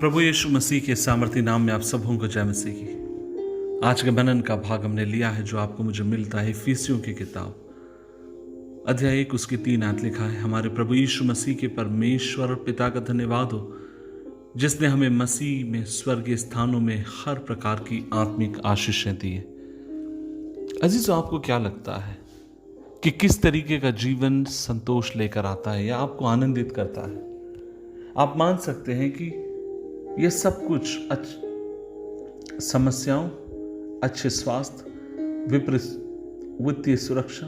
प्रभु यीशु मसीह के सामर्थी नाम में आप सबों को जय मसीह की। आज के मनन का भाग हमने लिया है जो आपको मुझे मिलता है इफिसियों की किताब अध्याय 1 उसके 3 आयत लिखा है। हमारे प्रभु यीशु मसीह के परमेश्वर और पिता का धन्यवाद हो जिसने हमें मसीह में स्वर्गीय स्थानों में हर प्रकार की आत्मिक आशीषें दी है। अजीजों, आपको क्या लगता है कि किस तरीके का जीवन संतोष लेकर आता है या आपको आनंदित करता है? आप मान सकते हैं कि यह सब कुछ समस्याओं, अच्छे स्वास्थ्य, विपरीत वित्तीय सुरक्षा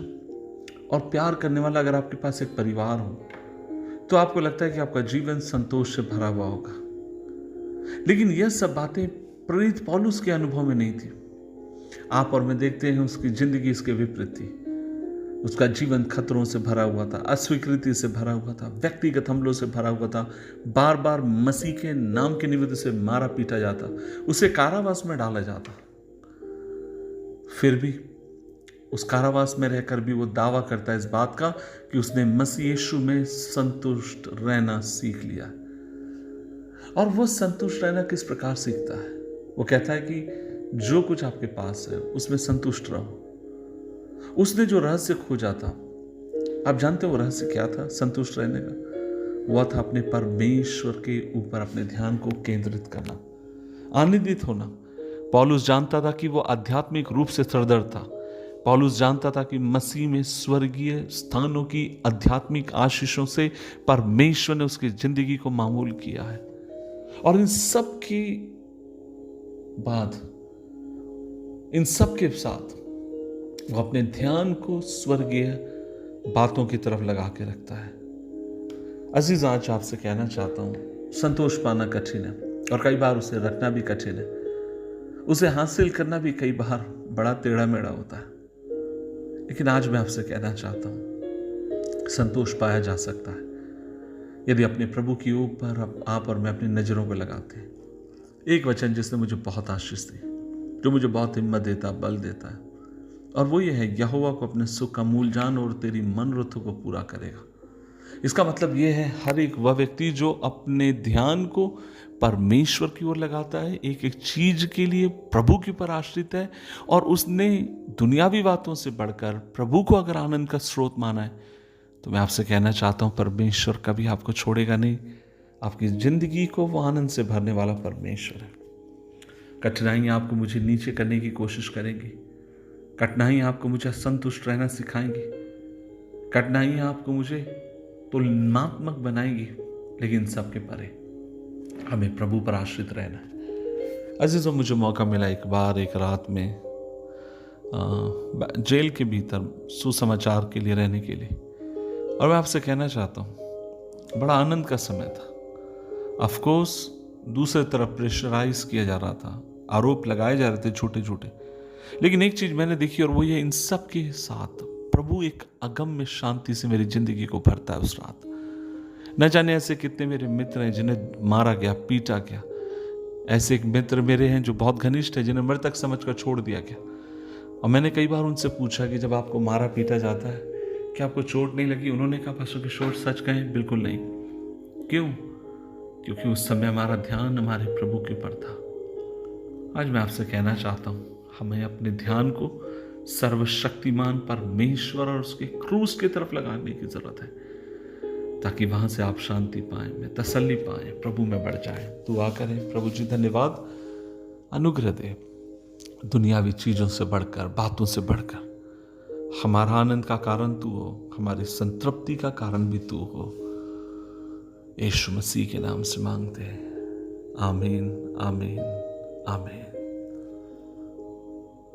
और प्यार करने वाला अगर आपके पास एक परिवार हो तो आपको लगता है कि आपका जीवन संतोष से भरा हुआ होगा। लेकिन यह सब बातें प्रेरित पौलुस के अनुभव में नहीं थी। आप और मैं देखते हैं उसकी जिंदगी इसके विपरीत थी। उसका जीवन खतरों से भरा हुआ था, अस्वीकृति से भरा हुआ था, व्यक्तिगत हमलों से भरा हुआ था। बार बार मसीह के नाम के निमित्त से मारा पीटा जाता, उसे कारावास में डाला जाता। फिर भी उस कारावास में रहकर भी वो दावा करता है इस बात का कि उसने मसीह यीशु में संतुष्ट रहना सीख लिया। और वो संतुष्ट रहना किस प्रकार सीखता है? वो कहता है कि जो कुछ आपके पास है उसमें संतुष्ट रहो। उसने जो रहस्य खोजा था, आप जानते हो वो रहस्य क्या था संतुष्ट रहने का? वह था अपने परमेश्वर के ऊपर अपने ध्यान को केंद्रित करना, आनंदित होना। पौलुस जानता था कि वो आध्यात्मिक रूप से सरदर्द था। पौलुस जानता था कि मसीह में स्वर्गीय स्थानों की आध्यात्मिक आशीषों से परमेश्वर ने उसकी जिंदगी को मामूल किया है। और इन सब के बाद, इन सब के साथ वो अपने ध्यान को स्वर्गीय बातों की तरफ लगा के रखता है। अजीज, आज आपसे कहना चाहता हूं, संतोष पाना कठिन है और कई बार उसे रखना भी कठिन है। उसे हासिल करना भी कई बार बड़ा टेढ़ा मेढ़ा होता है। लेकिन आज मैं आपसे कहना चाहता हूं, संतोष पाया जा सकता है यदि अपने प्रभु के ऊपर आप और मैं अपनी नजरों को लगाते हैं। एक वचन जिसने मुझे बहुत आशीष दी, जो मुझे बहुत हिम्मत देता, बल देता है, और वो ये है, यहोवा को अपने सुख का मूल जान और तेरी मनोरथों को पूरा करेगा। इसका मतलब ये है, हर एक वह व्यक्ति जो अपने ध्यान को परमेश्वर की ओर लगाता है, एक एक चीज के लिए प्रभु के ऊपर आश्रित है, और उसने दुनियावी बातों से बढ़कर प्रभु को अगर आनंद का स्रोत माना है, तो मैं आपसे कहना चाहता हूं, परमेश्वर कभी आपको छोड़ेगा नहीं। आपकी जिंदगी को वो आनंद से भरने वाला परमेश्वर है। कठिनाइयां आपको मुझे नीचे करने की कोशिश करेंगी, कठिनाइयां आपको मुझे संतुष्ट रहना सिखाएंगी, कठिनाइयां आपको मुझे तुलनात्मक बनाएंगी, लेकिन सबके परे हमें प्रभु पर आश्रित रहना है। अजीजों, मुझे मौका मिला एक बार एक रात में जेल के भीतर सुसमाचार के लिए रहने के लिए, और मैं आपसे कहना चाहता हूं, बड़ा आनंद का समय था। ऑफ कोर्स दूसरी तरफ प्रेशराइज किया जा रहा था, आरोप लगाए जा रहे थे छोटे छोटे, लेकिन एक चीज मैंने देखी और वो ये, इन सब के साथ प्रभु एक अगम्य शांति से मेरी जिंदगी को भरता है। उस रात न जाने ऐसे कितने मेरे मित्र हैं जिन्हें मारा गया, पीटा गया। ऐसे एक मित्र मेरे हैं जो बहुत घनिष्ठ है, जिन्हें मृतक समझकर छोड़ दिया गया। और मैंने कई बार उनसे पूछा कि जब आपको मारा पीटा जाता है, क्या आपको चोट नहीं लगी? उन्होंने कहा, पास्टर किशोर सच कहें, बिल्कुल नहीं। क्यों? क्योंकि उस समय हमारा ध्यान हमारे प्रभु के ऊपर था। आज मैं आपसे कहना चाहता हूं, हमें अपने ध्यान को सर्वशक्तिमान परमेश्वर और उसके क्रूस की तरफ लगाने की जरूरत है, ताकि वहां से आप शांति पाएं, में तसल्ली पाएं, प्रभु में बढ़ जाएं। दुआ करें, प्रभु जी धन्यवाद, अनुग्रह दे, दुनियावी चीजों से बढ़कर, बातों से बढ़कर हमारा आनंद का कारण तू हो, हमारी संतृप्ति का कारण भी तू हो। यीशु मसीह के नाम से मांगते हैं, आमीन, आमीन, आमीन।